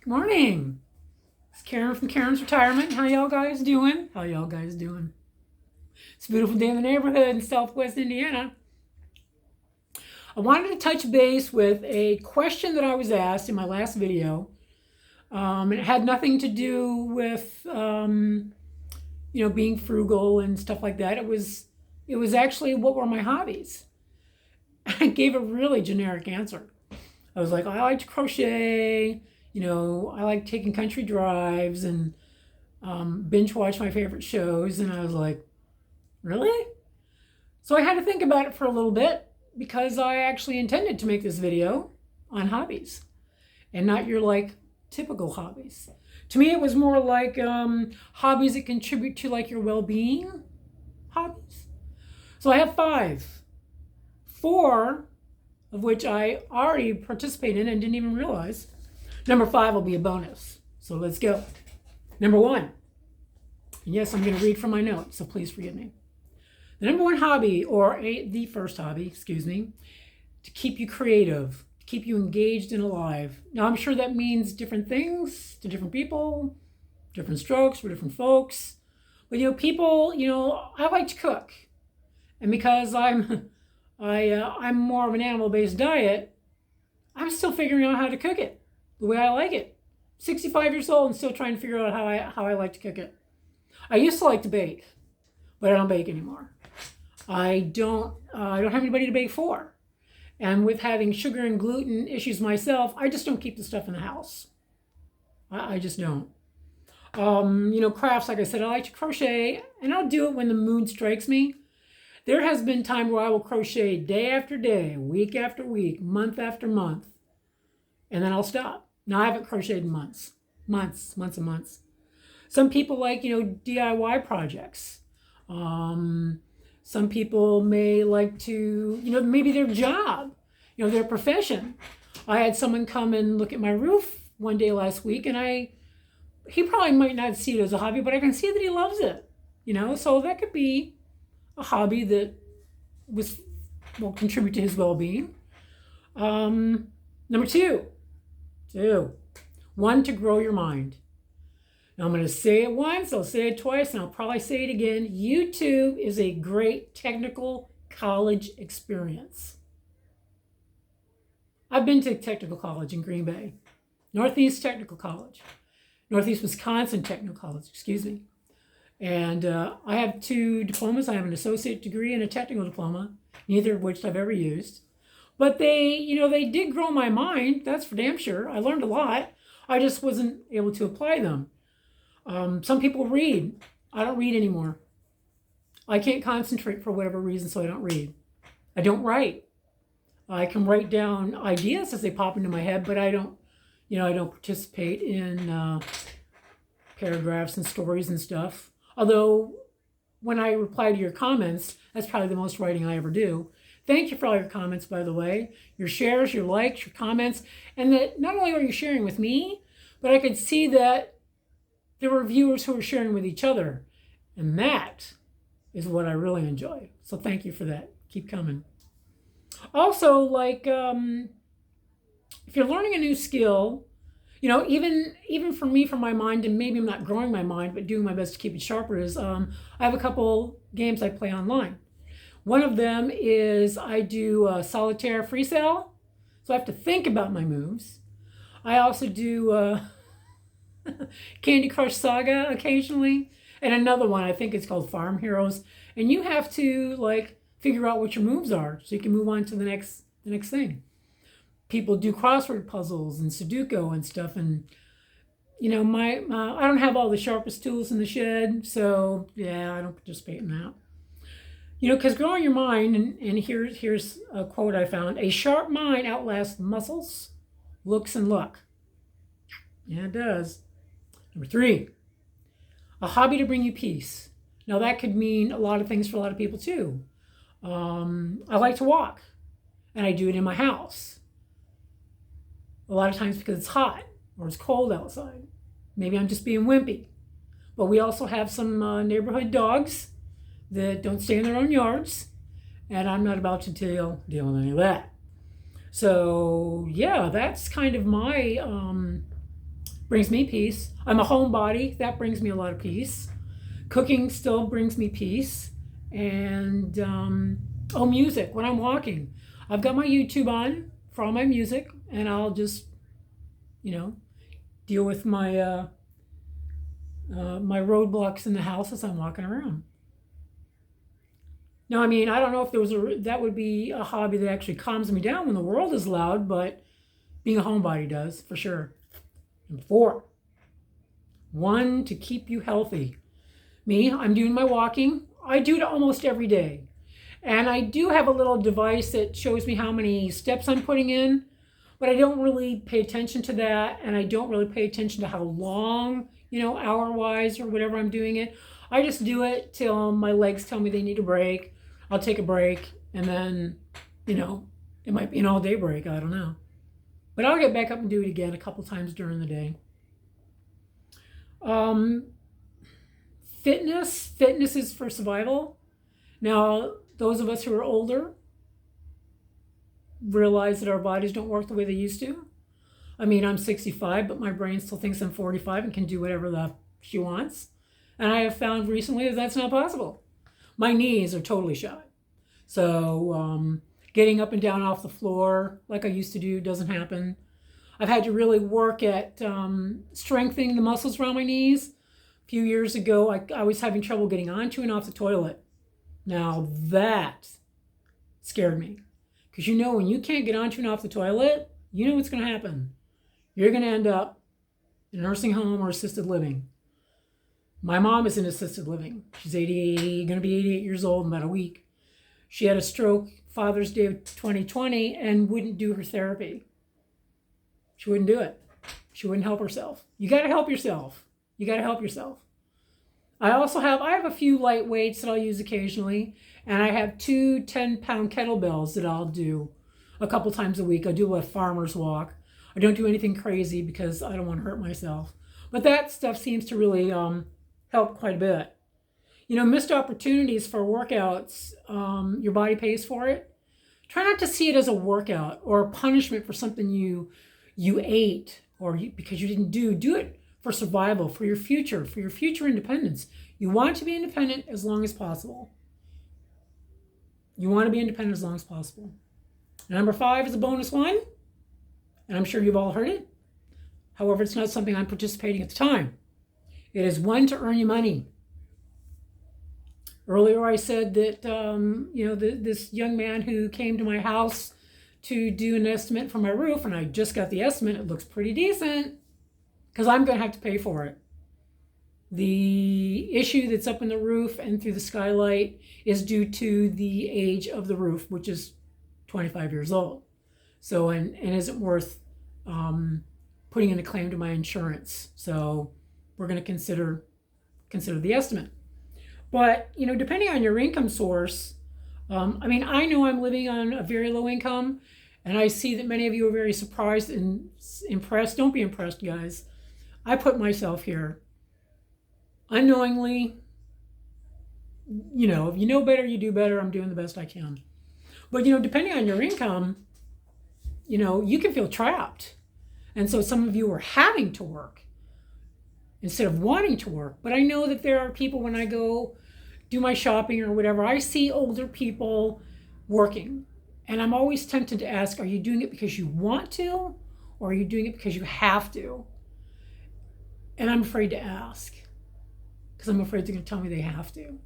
Morning. It's Karen from Karen's Retirement. How y'all guys doing? It's a beautiful day in the neighborhood in Southwest Indiana. I wanted to touch base with a question that I was asked in my last video. It had nothing to do with being frugal and stuff like that. It was actually, what were my hobbies? I gave a really generic answer. I was like, I like to crochet. I like taking country drives and binge watch my favorite shows. And I was like, really? So I had to think about it for a little bit because I actually intended to make this video on hobbies and not your typical hobbies. To me, it was more like hobbies that contribute to your well-being hobbies. So I have 5. 4 of which I already participated in and didn't even realize. Number 5 will be a bonus. So let's go. Number 1. And yes, I'm going to read from my notes, so please forgive me. The number 1 hobby, the first hobby, to keep you creative, to keep you engaged and alive. Now, I'm sure that means different things to different people, different strokes for different folks. But, I like to cook. And because I'm more of an animal-based diet, I'm still figuring out how to cook it the way I like it. 65 years old and still trying to figure out how I like to cook it. I used to like to bake, but I don't bake anymore. I don't have anybody to bake for. And with having sugar and gluten issues myself, I just don't keep the stuff in the house. I just don't. Crafts, like I said, I like to crochet, and I'll do it when the mood strikes me. There has been time where I will crochet day after day, week after week, month after month, and then I'll stop. Now, I haven't crocheted in months and months. Some people like, DIY projects. Some people may like to, maybe their job, their profession. I had someone come and look at my roof one day last week, and he probably might not see it as a hobby, but I can see that he loves it, so that could be a hobby that will contribute to his well-being. Number 2. 1, to grow your mind. Now, I'm going to say it once, I'll say it twice, and I'll probably say it again. YouTube is a great technical college experience. I've been to technical college in Green Bay, Northeast Technical College, Northeast Wisconsin Technical College, And I have 2 diplomas. I have an associate degree and a technical diploma, neither of which I've ever used. But they did grow my mind. That's for damn sure. I learned a lot. I just wasn't able to apply them. Some people read. I don't read anymore. I can't concentrate for whatever reason, so I don't read. I don't write. I can write down ideas as they pop into my head, but I don't participate in paragraphs and stories and stuff. Although, when I reply to your comments, that's probably the most writing I ever do. Thank you for all your comments, by the way. Your shares, your likes, your comments. And that not only are you sharing with me, but I could see that there were viewers who were sharing with each other. And that is what I really enjoy. So thank you for that. Keep coming. Also, if you're learning a new skill, even for me, for my mind, and maybe I'm not growing my mind, but doing my best to keep it sharper, is I have a couple games I play online. One of them is I do solitaire freestyle, so I have to think about my moves. I also do Candy Crush Saga occasionally, and another one, I think it's called Farm Heroes, and you have to figure out what your moves are so you can move on to the next thing. People do crossword puzzles and Sudoku and stuff, and I don't have all the sharpest tools in the shed, so yeah, I don't participate in that. Because growing your mind, and here's a quote I found: a sharp mind outlasts muscles, looks, and luck. Yeah, it does. Number 3, a hobby to bring you peace. Now, that could mean a lot of things for a lot of people too. I like to walk, and I do it in my house. A lot of times because it's hot or it's cold outside. Maybe I'm just being wimpy. But we also have some neighborhood dogs that don't stay in their own yards, and I'm not about to deal with any of that. So yeah, that's kind of my Brings me peace. I'm a homebody. That brings me a lot of peace. Cooking still brings me peace. And, music when I'm walking. I've got my YouTube on for all my music, and I'll just, you know, deal with my roadblocks in the house as I'm walking around. Now, I mean, I don't know if that would be a hobby that actually calms me down when the world is loud, but being a homebody does, for sure. And 4, one, to keep you healthy. Me, I'm doing my walking. I do it almost every day. And I do have a little device that shows me how many steps I'm putting in, but I don't really pay attention to that, and I don't really pay attention to how long, hour-wise or whatever I'm doing it. I just do it till my legs tell me they need a break. I'll take a break, and then, it might be an all-day break. I don't know. But I'll get back up and do it again a couple times during the day. Fitness is for survival. Now, those of us who are older realize that our bodies don't work the way they used to. I mean, I'm 65, but my brain still thinks I'm 45 and can do whatever the she wants. And I have found recently that that's not possible. My knees are totally shot. So getting up and down off the floor like I used to do doesn't happen. I've had to really work at strengthening the muscles around my knees. A few years ago, I was having trouble getting onto and off the toilet. Now that scared me. Because when you can't get onto and off the toilet, you know what's going to happen. You're going to end up in a nursing home or assisted living. My mom is in assisted living. She's going to be 88 years old in about a week. She had a stroke Father's Day of 2020 and wouldn't do her therapy. She wouldn't do it. She wouldn't help herself. You got to help yourself. I have a few light weights that I'll use occasionally, and I have 2 10-pound kettlebells that I'll do a couple times a week. I do a farmer's walk. I don't do anything crazy because I don't want to hurt myself. But that stuff seems to really help quite a bit. Missed opportunities for workouts, your body pays for it. Try not to see it as a workout or a punishment for something you ate because you didn't do. Do it for survival, for your future independence. You want to be independent as long as possible. Number 5 is a bonus one, and I'm sure you've all heard it. However, it's not something I'm participating at the time. It is one to earn you money. Earlier I said that, this young man who came to my house to do an estimate for my roof, and I just got the estimate. It looks pretty decent because I'm going to have to pay for it. The issue that's up in the roof and through the skylight is due to the age of the roof, which is 25 years old. So, and isn't worth putting in a claim to my insurance. So we're going to consider the estimate. But, depending on your income source, I know I'm living on a very low income, and I see that many of you are very surprised and impressed. Don't be impressed, guys. I put myself here unknowingly. If you know better, you do better. I'm doing the best I can. But, depending on your income, you can feel trapped. And so some of you are having to work instead of wanting to work. But I know that there are people, when I go do my shopping or whatever, I see older people working. And I'm always tempted to ask, are you doing it because you want to, or are you doing it because you have to? And I'm afraid to ask because I'm afraid they're going to tell me they have to.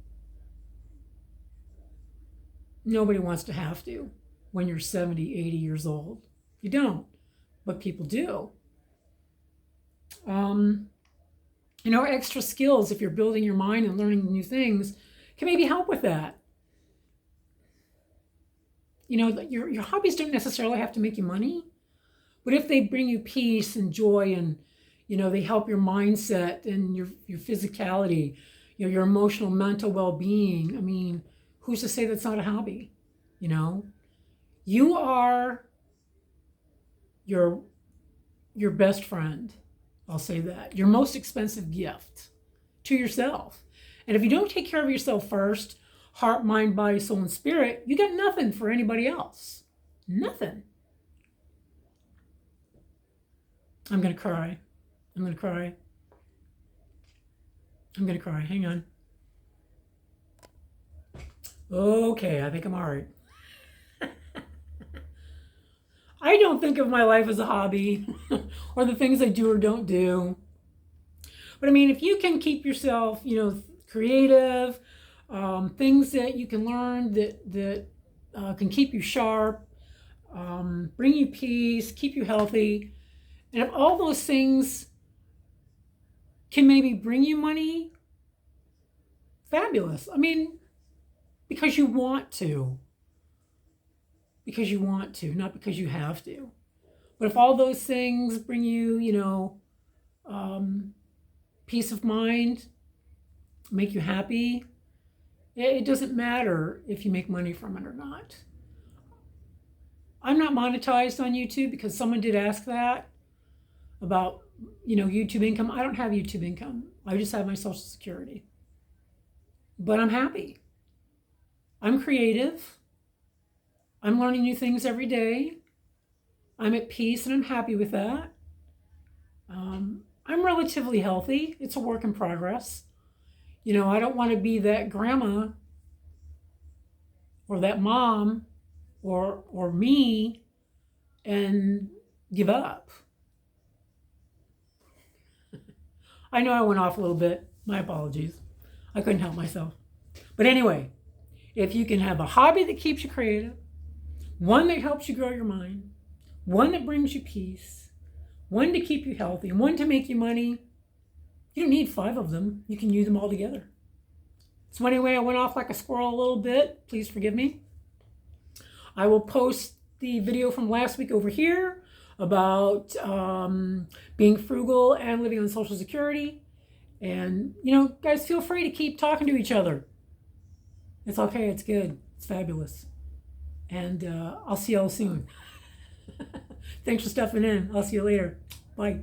Nobody wants to have to when you're 70, 80 years old. You don't, but people do. Extra skills, if you're building your mind and learning new things, can maybe help with that. Your hobbies don't necessarily have to make you money, but if they bring you peace and joy and, they help your mindset and your physicality, your emotional, mental well-being, who's to say that's not a hobby? You are your best friend. I'll say that. Your most expensive gift to yourself. And if you don't take care of yourself first, heart, mind, body, soul, and spirit, you got nothing for anybody else. Nothing. I'm going to cry. I'm going to cry. I'm going to cry. Hang on. Okay, I think I'm all right. I don't think of my life as a hobby or the things I do or don't do. But I mean, if you can keep yourself, creative, things that you can learn that can keep you sharp, bring you peace, keep you healthy, and if all those things can maybe bring you money, fabulous. I mean, because you want to. Because you want to, not because you have to. But if all those things bring you, peace of mind, make you happy, it doesn't matter if you make money from it or not. I'm not monetized on YouTube because someone did ask that about, YouTube income. I don't have YouTube income. I just have my Social Security. But I'm happy. I'm creative. I'm learning new things every day. I'm at peace and I'm happy with that. I'm relatively healthy. It's a work in progress. I don't want to be that grandma or that mom or me and give up. I know I went off a little bit. My apologies. I couldn't help myself. But anyway, if you can have a hobby that keeps you creative, one that helps you grow your mind, one that brings you peace, one to keep you healthy, and one to make you money, you don't need 5 of them. You can use them all together. So anyway, I went off like a squirrel a little bit. Please forgive me. I will post the video from last week over here about being frugal and living on Social Security. And, guys, feel free to keep talking to each other. It's okay. It's good. It's fabulous. And I'll see y'all soon. Thanks for stepping in. I'll see you later. Bye.